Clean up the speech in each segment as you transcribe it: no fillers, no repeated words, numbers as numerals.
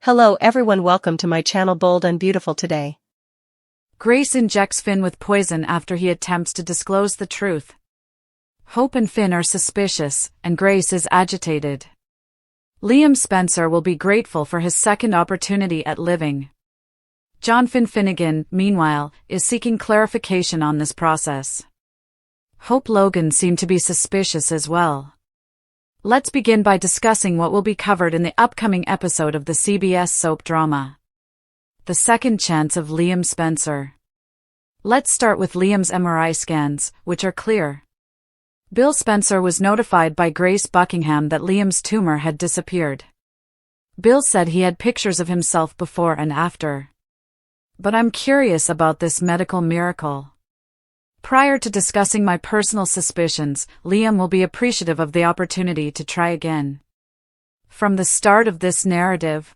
Hello everyone, welcome to my channel Bold and Beautiful today. Grace injects Finn with poison after he attempts to disclose the truth. Hope and Finn are suspicious, and Grace is agitated. Liam Spencer will be grateful for his second opportunity at living. John Finnegan, meanwhile, is seeking clarification on this process. Hope Logan seemed to be suspicious as well. Let's begin by discussing what will be covered in the upcoming episode of the CBS soap drama, The Second Chance of Liam Spencer. Let's start with Liam's MRI scans, which are clear. Bill Spencer was notified by Grace Buckingham that Liam's tumor had disappeared. Bill said he had pictures of himself before and after. But I'm curious about this medical miracle. Prior to discussing my personal suspicions, Liam will be appreciative of the opportunity to try again. From the start of this narrative,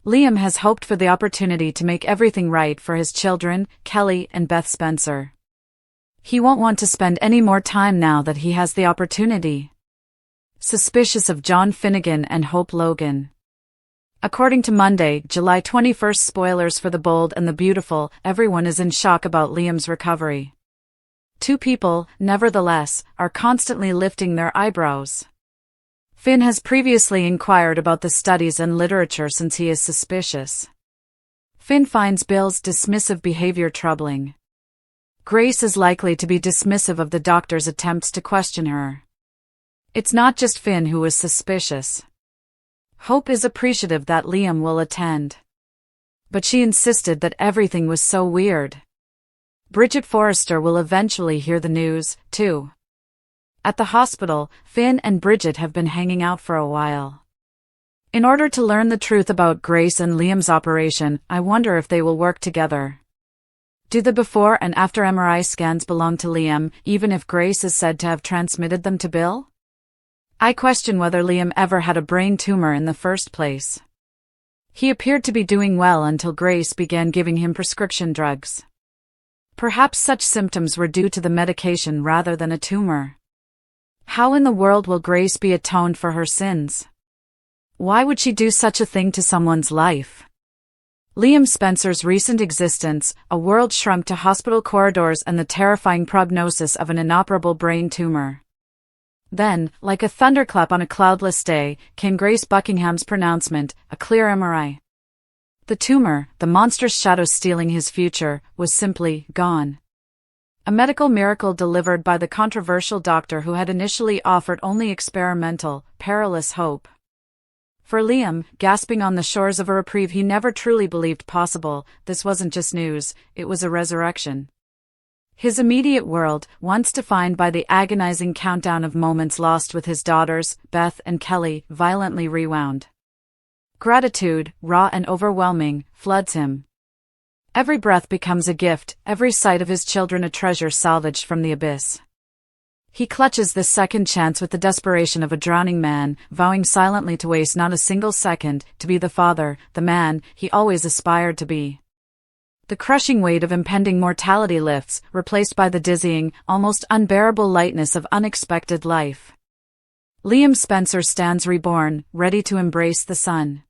Liam has hoped for the opportunity to make everything right for his children, Kelly and Beth Spencer. He won't want to spend any more time now that he has the opportunity. Suspicious of John Finnegan and Hope Logan. According to Monday, July 21st spoilers for The Bold and the Beautiful, everyone is in shock about Liam's recovery. Two people, nevertheless, are constantly lifting their eyebrows. Finn has previously inquired about the studies and literature since he is suspicious. Finn finds Bill's dismissive behavior troubling. Grace is likely to be dismissive of the doctor's attempts to question her. It's not just Finn who is suspicious. Hope is appreciative that Liam will attend. But she insisted that everything was so weird. Bridget Forrester will eventually hear the news, too. At the hospital, Finn and Bridget have been hanging out for a while. In order to learn the truth about Grace and Liam's operation, I wonder if they will work together. Do the before and after MRI scans belong to Liam, even if Grace is said to have transmitted them to Bill? I question whether Liam ever had a brain tumor in the first place. He appeared to be doing well until Grace began giving him prescription drugs. Perhaps such symptoms were due to the medication rather than a tumor. How in the world will Grace be atoned for her sins? Why would she do such a thing to someone's life? Liam Spencer's recent existence, a world shrunk to hospital corridors and the terrifying prognosis of an inoperable brain tumor. Then, like a thunderclap on a cloudless day, came Grace Buckingham's pronouncement, a clear MRI. The tumor, the monstrous shadow stealing his future, was simply gone. A medical miracle delivered by the controversial doctor who had initially offered only experimental, perilous hope. For Liam, gasping on the shores of a reprieve he never truly believed possible, this wasn't just news, it was a resurrection. His immediate world, once defined by the agonizing countdown of moments lost with his daughters, Beth and Kelly, violently rewound. Gratitude, raw and overwhelming, floods him. Every breath becomes a gift, every sight of his children a treasure salvaged from the abyss. He clutches this second chance with the desperation of a drowning man, vowing silently to waste not a single second, to be the father, the man, he always aspired to be. The crushing weight of impending mortality lifts, replaced by the dizzying, almost unbearable lightness of unexpected life. Liam Spencer stands reborn, ready to embrace the sun.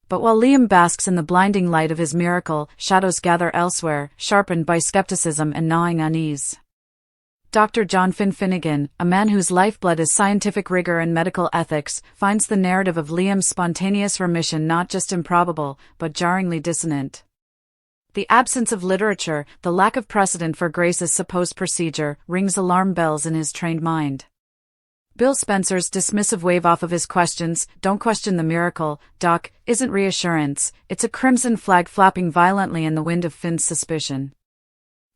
But while Liam basks in the blinding light of his miracle, shadows gather elsewhere, sharpened by skepticism and gnawing unease. Dr. John Finnegan, a man whose lifeblood is scientific rigor and medical ethics, finds the narrative of Liam's spontaneous remission not just improbable, but jarringly dissonant. The absence of literature, the lack of precedent for Grace's supposed procedure, rings alarm bells in his trained mind. Bill Spencer's dismissive wave off of his questions, "Don't question the miracle, Doc," isn't reassurance, it's a crimson flag flapping violently in the wind of Finn's suspicion.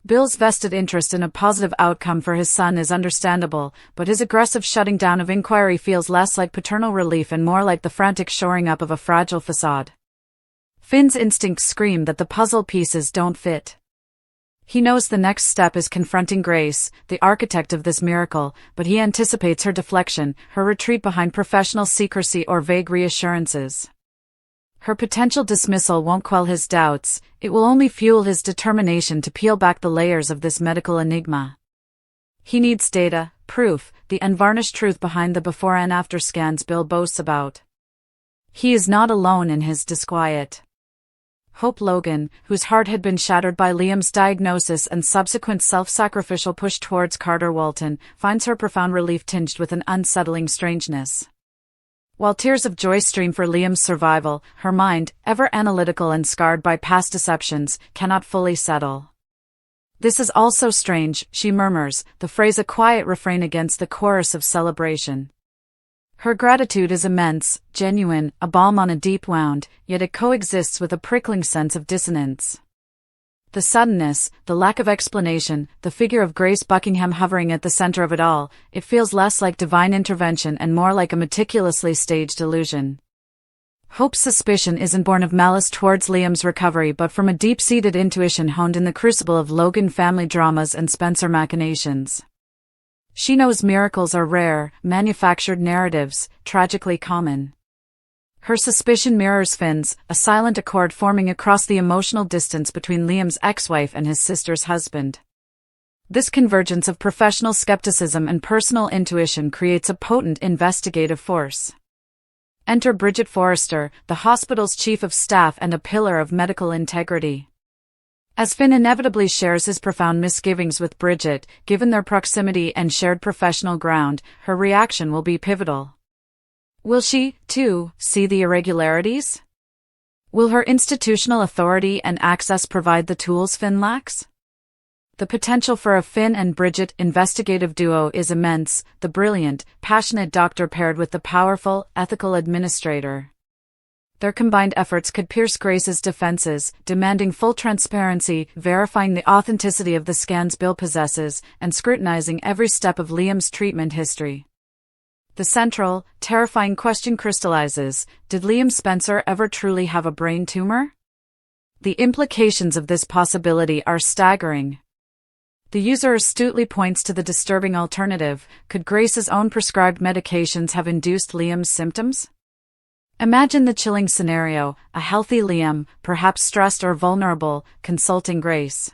Bill's vested interest in a positive outcome for his son is understandable, but his aggressive shutting down of inquiry feels less like paternal relief and more like the frantic shoring up of a fragile facade. Finn's instincts scream that the puzzle pieces don't fit. He knows the next step is confronting Grace, the architect of this miracle, but he anticipates her deflection, her retreat behind professional secrecy or vague reassurances. Her potential dismissal won't quell his doubts, it will only fuel his determination to peel back the layers of this medical enigma. He needs data, proof, the unvarnished truth behind the before and after scans Bill boasts about. He is not alone in his disquiet. Hope Logan, whose heart had been shattered by Liam's diagnosis and subsequent self-sacrificial push towards Carter Walton, finds her profound relief tinged with an unsettling strangeness. While tears of joy stream for Liam's survival, her mind, ever analytical and scarred by past deceptions, cannot fully settle. "This is all so strange," she murmurs, the phrase a quiet refrain against the chorus of celebration. Her gratitude is immense, genuine, a balm on a deep wound, yet it coexists with a prickling sense of dissonance. The suddenness, the lack of explanation, the figure of Grace Buckingham hovering at the center of it all, it feels less like divine intervention and more like a meticulously staged illusion. Hope's suspicion isn't born of malice towards Liam's recovery but from a deep-seated intuition honed in the crucible of Logan family dramas and Spencer machinations. She knows miracles are rare, manufactured narratives, tragically common. Her suspicion mirrors Finn's, a silent accord forming across the emotional distance between Liam's ex-wife and his sister's husband. This convergence of professional skepticism and personal intuition creates a potent investigative force. Enter Bridget Forrester, the hospital's chief of staff and a pillar of medical integrity. As Finn inevitably shares his profound misgivings with Bridget, given their proximity and shared professional ground, her reaction will be pivotal. Will she, too, see the irregularities? Will her institutional authority and access provide the tools Finn lacks? The potential for a Finn and Bridget investigative duo is immense, the brilliant, passionate doctor paired with the powerful, ethical administrator. Their combined efforts could pierce Grace's defenses, demanding full transparency, verifying the authenticity of the scans Bill possesses, and scrutinizing every step of Liam's treatment history. The central, terrifying question crystallizes: did Liam Spencer ever truly have a brain tumor? The implications of this possibility are staggering. The user astutely points to the disturbing alternative: could Grace's own prescribed medications have induced Liam's symptoms? Imagine the chilling scenario: a healthy Liam, perhaps stressed or vulnerable, consulting Grace.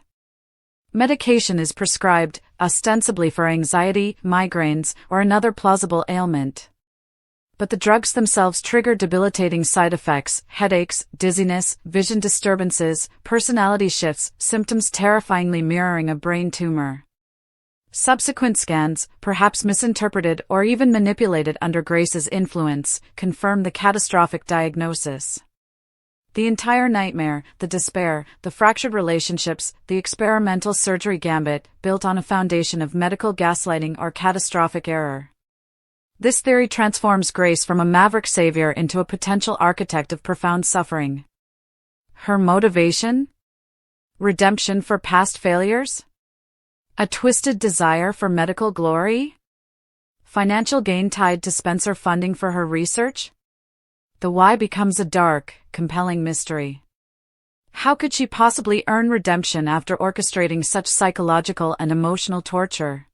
Medication is prescribed, ostensibly for anxiety, migraines, or another plausible ailment. But the drugs themselves trigger debilitating side effects: headaches, dizziness, vision disturbances, personality shifts, symptoms terrifyingly mirroring a brain tumor. Subsequent scans, perhaps misinterpreted or even manipulated under Grace's influence, confirm the catastrophic diagnosis. The entire nightmare, the despair, the fractured relationships, the experimental surgery gambit, built on a foundation of medical gaslighting or catastrophic error. This theory transforms Grace from a maverick savior into a potential architect of profound suffering. Her motivation? Redemption for past failures? A twisted desire for medical glory? Financial gain tied to Spencer funding for her research? The why becomes a dark, compelling mystery. How could she possibly earn redemption after orchestrating such psychological and emotional torture?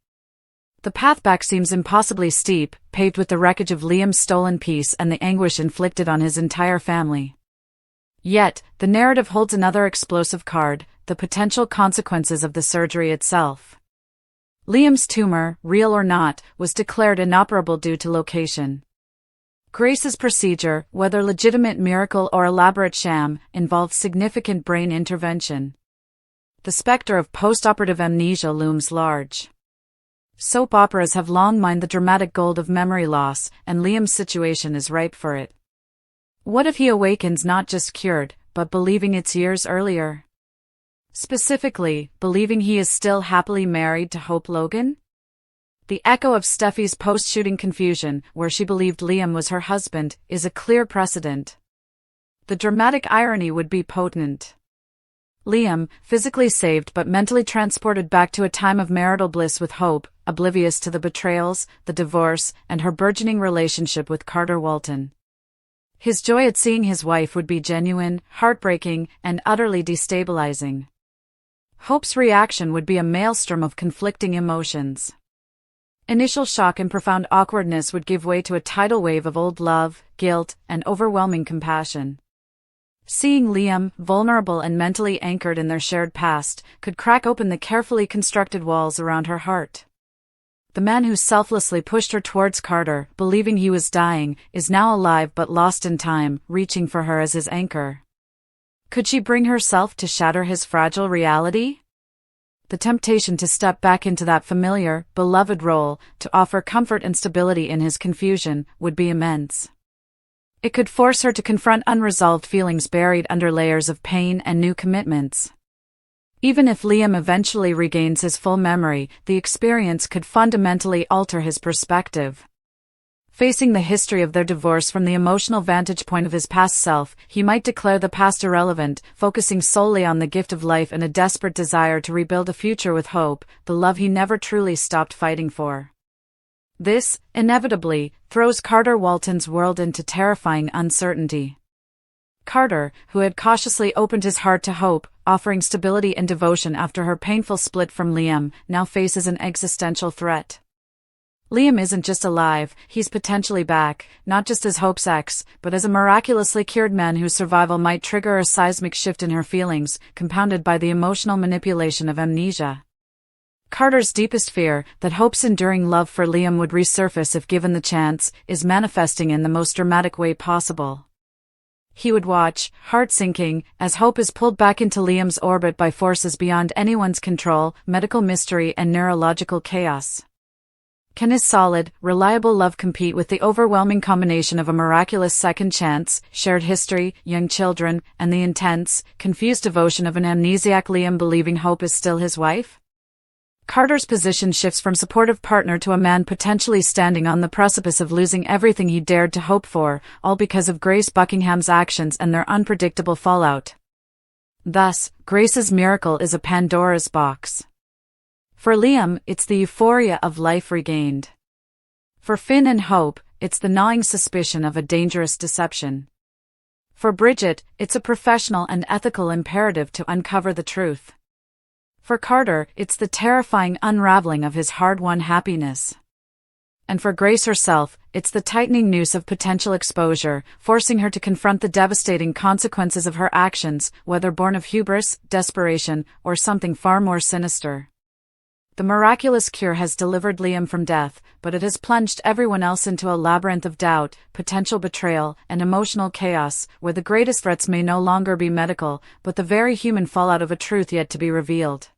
The path back seems impossibly steep, paved with the wreckage of Liam's stolen peace and the anguish inflicted on his entire family. Yet, the narrative holds another explosive card: the potential consequences of the surgery itself. Liam's tumor, real or not, was declared inoperable due to location. Grace's procedure, whether legitimate miracle or elaborate sham, involved significant brain intervention. The specter of post-operative amnesia looms large. Soap operas have long mined the dramatic gold of memory loss, and Liam's situation is ripe for it. What if he awakens not just cured, but believing it's years earlier? Specifically, believing he is still happily married to Hope Logan? The echo of Steffi's post-shooting confusion, where she believed Liam was her husband, is a clear precedent. The dramatic irony would be potent. Liam, physically saved but mentally transported back to a time of marital bliss with Hope, oblivious to the betrayals, the divorce, and her burgeoning relationship with Carter Walton. His joy at seeing his wife would be genuine, heartbreaking, and utterly destabilizing. Hope's reaction would be a maelstrom of conflicting emotions. Initial shock and profound awkwardness would give way to a tidal wave of old love, guilt, and overwhelming compassion. Seeing Liam, vulnerable and mentally anchored in their shared past, could crack open the carefully constructed walls around her heart. The man who selflessly pushed her towards Carter, believing he was dying, is now alive but lost in time, reaching for her as his anchor. Could she bring herself to shatter his fragile reality? The temptation to step back into that familiar, beloved role, to offer comfort and stability in his confusion, would be immense. It could force her to confront unresolved feelings buried under layers of pain and new commitments. Even if Liam eventually regains his full memory, the experience could fundamentally alter his perspective. Facing the history of their divorce from the emotional vantage point of his past self, he might declare the past irrelevant, focusing solely on the gift of life and a desperate desire to rebuild a future with hope, the love he never truly stopped fighting for. This, inevitably, throws Carter Walton's world into terrifying uncertainty. Carter, who had cautiously opened his heart to hope, offering stability and devotion after her painful split from Liam, now faces an existential threat. Liam isn't just alive, he's potentially back, not just as Hope's ex, but as a miraculously cured man whose survival might trigger a seismic shift in her feelings, compounded by the emotional manipulation of amnesia. Carter's deepest fear, that Hope's enduring love for Liam would resurface if given the chance, is manifesting in the most dramatic way possible. He would watch, heart-sinking, as Hope is pulled back into Liam's orbit by forces beyond anyone's control, medical mystery and neurological chaos. Can his solid, reliable love compete with the overwhelming combination of a miraculous second chance, shared history, young children, and the intense, confused devotion of an amnesiac Liam believing Hope is still his wife? Carter's position shifts from supportive partner to a man potentially standing on the precipice of losing everything he dared to hope for, all because of Grace Buckingham's actions and their unpredictable fallout. Thus, Grace's miracle is a Pandora's box. For Liam, it's the euphoria of life regained. For Finn and Hope, it's the gnawing suspicion of a dangerous deception. For Bridget, it's a professional and ethical imperative to uncover the truth. For Carter, it's the terrifying unraveling of his hard-won happiness. And for Grace herself, it's the tightening noose of potential exposure, forcing her to confront the devastating consequences of her actions, whether born of hubris, desperation, or something far more sinister. The miraculous cure has delivered Liam from death, but it has plunged everyone else into a labyrinth of doubt, potential betrayal, and emotional chaos, where the greatest threats may no longer be medical, but the very human fallout of a truth yet to be revealed.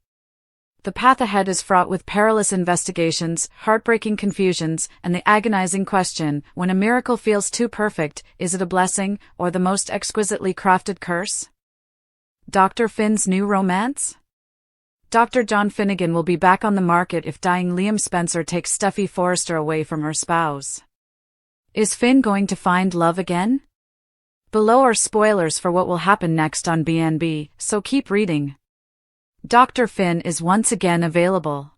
The path ahead is fraught with perilous investigations, heartbreaking confusions, and the agonizing question, when a miracle feels too perfect, is it a blessing, or the most exquisitely crafted curse? Dr. Finn's new romance? Dr. John Finnegan will be back on the market if dying Liam Spencer takes Steffi Forrester away from her spouse. Is Finn going to find love again? Below are spoilers for what will happen next on BNB, so keep reading. Dr. Finn is once again available.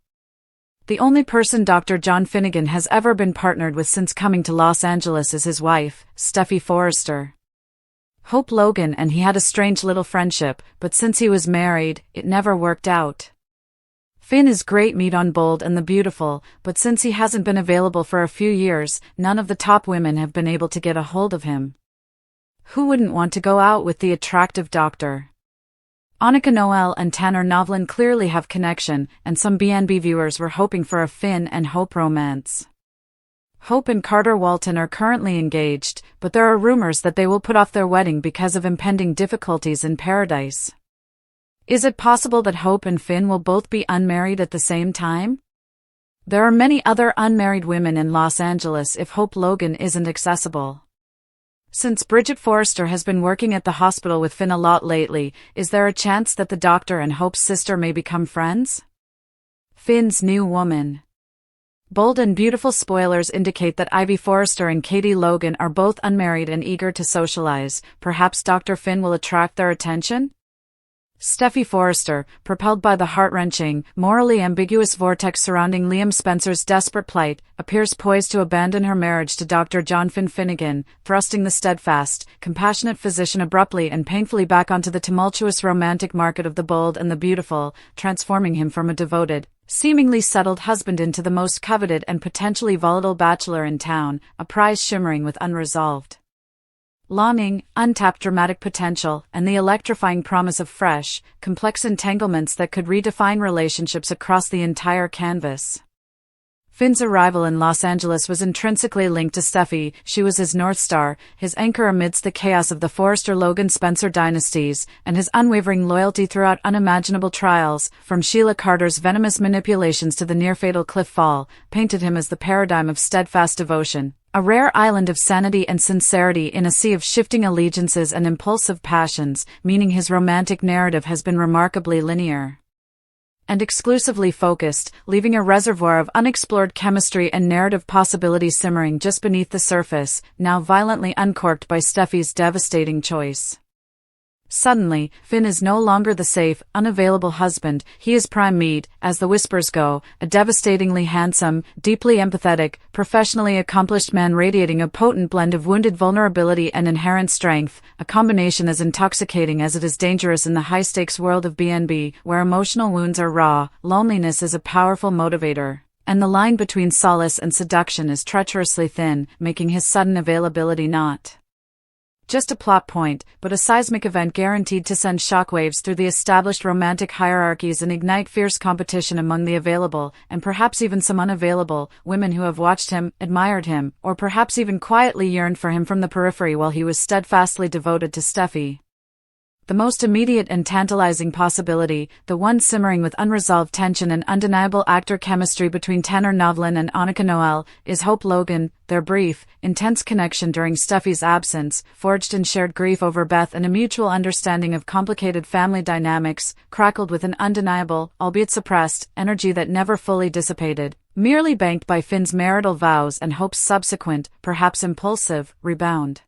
The only person Dr. John Finnegan has ever been partnered with since coming to Los Angeles is his wife, Steffi Forrester. Hope Logan and he had a strange little friendship, but since he was married, it never worked out. Finn is great meat on Bold and the Beautiful, but since he hasn't been available for a few years, none of the top women have been able to get a hold of him. Who wouldn't want to go out with the attractive doctor? Annika Noel and Tanner Novlin clearly have connection, and some BNB viewers were hoping for a Finn and Hope romance. Hope and Carter Walton are currently engaged, but there are rumors that they will put off their wedding because of impending difficulties in paradise. Is it possible that Hope and Finn will both be unmarried at the same time? There are many other unmarried women in Los Angeles if Hope Logan isn't accessible. Since Bridget Forrester has been working at the hospital with Finn a lot lately, is there a chance that the doctor and Hope's sister may become friends? Finn's new woman. Bold and Beautiful spoilers indicate that Ivy Forrester and Katie Logan are both unmarried and eager to socialize. Perhaps Dr. Finn will attract their attention? Steffi Forrester, propelled by the heart-wrenching, morally ambiguous vortex surrounding Liam Spencer's desperate plight, appears poised to abandon her marriage to Dr. John Finn Finnegan, thrusting the steadfast, compassionate physician abruptly and painfully back onto the tumultuous romantic market of the Bold and the Beautiful, transforming him from a devoted, seemingly settled husband into the most coveted and potentially volatile bachelor in town, a prize shimmering with unresolved longing, untapped dramatic potential, and the electrifying promise of fresh, complex entanglements that could redefine relationships across the entire canvas. Finn's arrival in Los Angeles was intrinsically linked to Steffi. She was his North Star, his anchor amidst the chaos of the Forrester-Logan-Spencer dynasties, and his unwavering loyalty throughout unimaginable trials, from Sheila Carter's venomous manipulations to the near-fatal cliff fall, painted him as the paradigm of steadfast devotion, a rare island of sanity and sincerity in a sea of shifting allegiances and impulsive passions, meaning his romantic narrative has been remarkably linear and exclusively focused, leaving a reservoir of unexplored chemistry and narrative possibilities simmering just beneath the surface, now violently uncorked by Steffi's devastating choice. Suddenly, Finn is no longer the safe, unavailable husband, he is prime meat, as the whispers go, a devastatingly handsome, deeply empathetic, professionally accomplished man radiating a potent blend of wounded vulnerability and inherent strength, a combination as intoxicating as it is dangerous in the high-stakes world of B&B, where emotional wounds are raw, loneliness is a powerful motivator, and the line between solace and seduction is treacherously thin, making his sudden availability not just a plot point, but a seismic event guaranteed to send shockwaves through the established romantic hierarchies and ignite fierce competition among the available, and perhaps even some unavailable, women who have watched him, admired him, or perhaps even quietly yearned for him from the periphery while he was steadfastly devoted to Steffi. The most immediate and tantalizing possibility, the one simmering with unresolved tension and undeniable actor chemistry between Tanner Novlin and Annika Noel, is Hope Logan. Their brief, intense connection during Steffi's absence, forged in shared grief over Beth and a mutual understanding of complicated family dynamics, crackled with an undeniable, albeit suppressed, energy that never fully dissipated, merely banked by Finn's marital vows and Hope's subsequent, perhaps impulsive, rebound.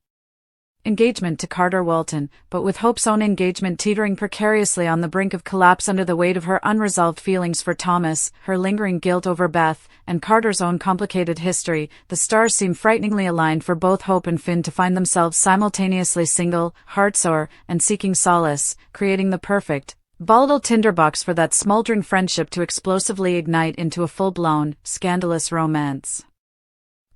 Engagement to Carter Walton, but with Hope's own engagement teetering precariously on the brink of collapse under the weight of her unresolved feelings for Thomas, her lingering guilt over Beth, and Carter's own complicated history, the stars seem frighteningly aligned for both Hope and Finn to find themselves simultaneously single, heartsore, and seeking solace, creating the perfect, volatile tinderbox for that smoldering friendship to explosively ignite into a full-blown, scandalous romance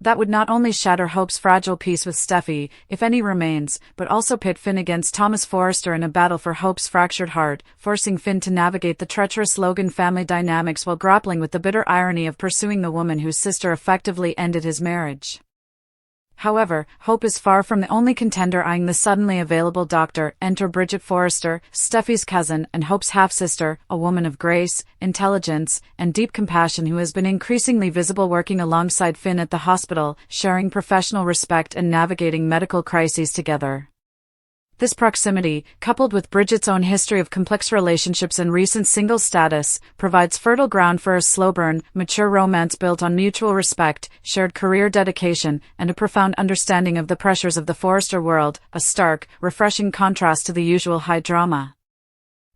that would not only shatter Hope's fragile peace with Steffi, if any remains, but also pit Finn against Thomas Forrester in a battle for Hope's fractured heart, forcing Finn to navigate the treacherous Logan family dynamics while grappling with the bitter irony of pursuing the woman whose sister effectively ended his marriage. However, Hope is far from the only contender eyeing the suddenly available doctor. Enter Bridget Forrester, Steffi's cousin and Hope's half-sister, a woman of grace, intelligence, and deep compassion who has been increasingly visible working alongside Finn at the hospital, sharing professional respect and navigating medical crises together. This proximity, coupled with Bridget's own history of complex relationships and recent single status, provides fertile ground for a slow-burn, mature romance built on mutual respect, shared career dedication, and a profound understanding of the pressures of the Forrester world, a stark, refreshing contrast to the usual high drama.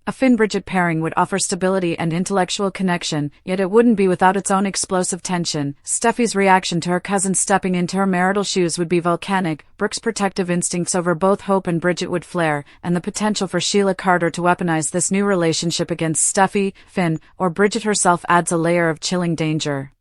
A Finn-Bridget pairing would offer stability and intellectual connection, yet it wouldn't be without its own explosive tension. Steffi's reaction to her cousin stepping into her marital shoes would be volcanic, Brooke's protective instincts over both Hope and Bridget would flare, and the potential for Sheila Carter to weaponize this new relationship against Steffi, Finn, or Bridget herself adds a layer of chilling danger.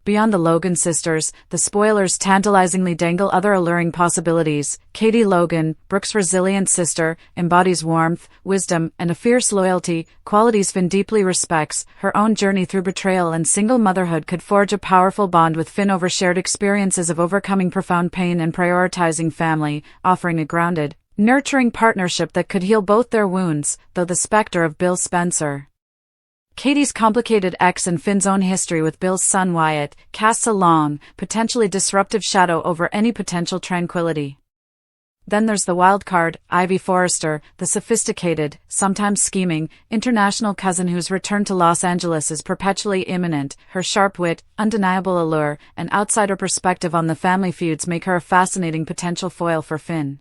Beyond the Logan sisters, the spoilers tantalizingly dangle other alluring possibilities. Katie Logan, Brooke's resilient sister, embodies warmth, wisdom, and a fierce loyalty, qualities Finn deeply respects. Her own journey through betrayal and single motherhood could forge a powerful bond with Finn over shared experiences of overcoming profound pain and prioritizing family, offering a grounded, nurturing partnership that could heal both their wounds, though the specter of Bill Spencer, Katie's complicated ex and Finn's own history with Bill's son Wyatt, casts a long, potentially disruptive shadow over any potential tranquility. Then there's the wild card, Ivy Forrester, the sophisticated, sometimes scheming, international cousin whose return to Los Angeles is perpetually imminent. Her sharp wit, undeniable allure, and outsider perspective on the family feuds make her a fascinating potential foil for Finn.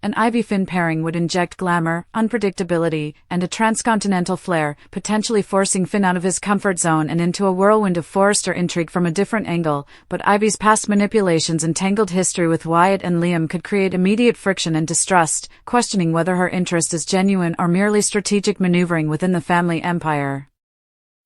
An Ivy-Finn pairing would inject glamour, unpredictability, and a transcontinental flair, potentially forcing Finn out of his comfort zone and into a whirlwind of Forrester intrigue from a different angle, but Ivy's past manipulations and tangled history with Wyatt and Liam could create immediate friction and distrust, questioning whether her interest is genuine or merely strategic maneuvering within the family empire.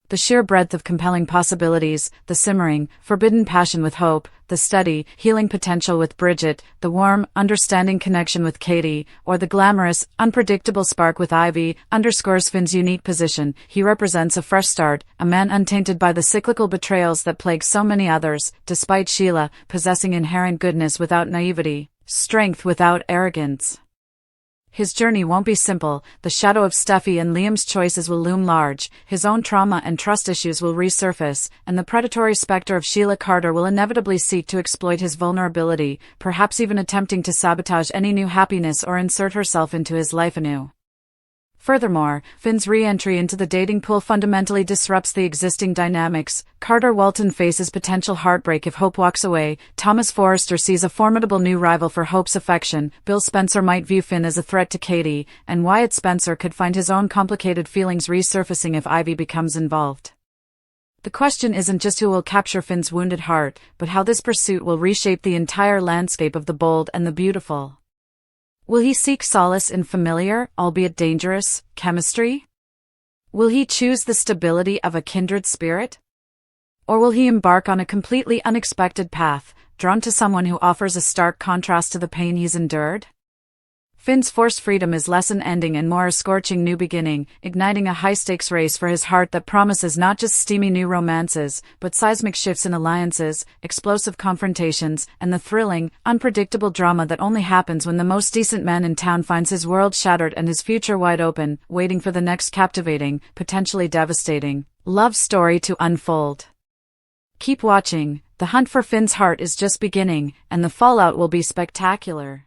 The sheer breadth of compelling possibilities, the simmering, forbidden passion with Hope, the steady, healing potential with Bridget, the warm, understanding connection with Katie, or the glamorous, unpredictable spark with Ivy, underscores Finn's unique position. He represents a fresh start, a man untainted by the cyclical betrayals that plague so many others, despite Sheila possessing inherent goodness without naivety, strength without arrogance. His journey won't be simple. The shadow of Steffi and Liam's choices will loom large, his own trauma and trust issues will resurface, and the predatory specter of Sheila Carter will inevitably seek to exploit his vulnerability, perhaps even attempting to sabotage any new happiness or insert herself into his life anew. Furthermore, Finn's re-entry into the dating pool fundamentally disrupts the existing dynamics. Carter Walton faces potential heartbreak if Hope walks away. Thomas Forrester sees a formidable new rival for Hope's affection. Bill Spencer might view Finn as a threat to Katie, and Wyatt Spencer could find his own complicated feelings resurfacing if Ivy becomes involved. The question isn't just who will capture Finn's wounded heart, but how this pursuit will reshape the entire landscape of the bold and the beautiful. Will he seek solace in familiar, albeit dangerous, chemistry? Will he choose the stability of a kindred spirit? Or will he embark on a completely unexpected path, drawn to someone who offers a stark contrast to the pain he's endured? Finn's forced freedom is less an ending and more a scorching new beginning, igniting a high-stakes race for his heart that promises not just steamy new romances, but seismic shifts in alliances, explosive confrontations, and the thrilling, unpredictable drama that only happens when the most decent man in town finds his world shattered and his future wide open, waiting for the next captivating, potentially devastating, love story to unfold. Keep watching. The hunt for Finn's heart is just beginning, and the fallout will be spectacular.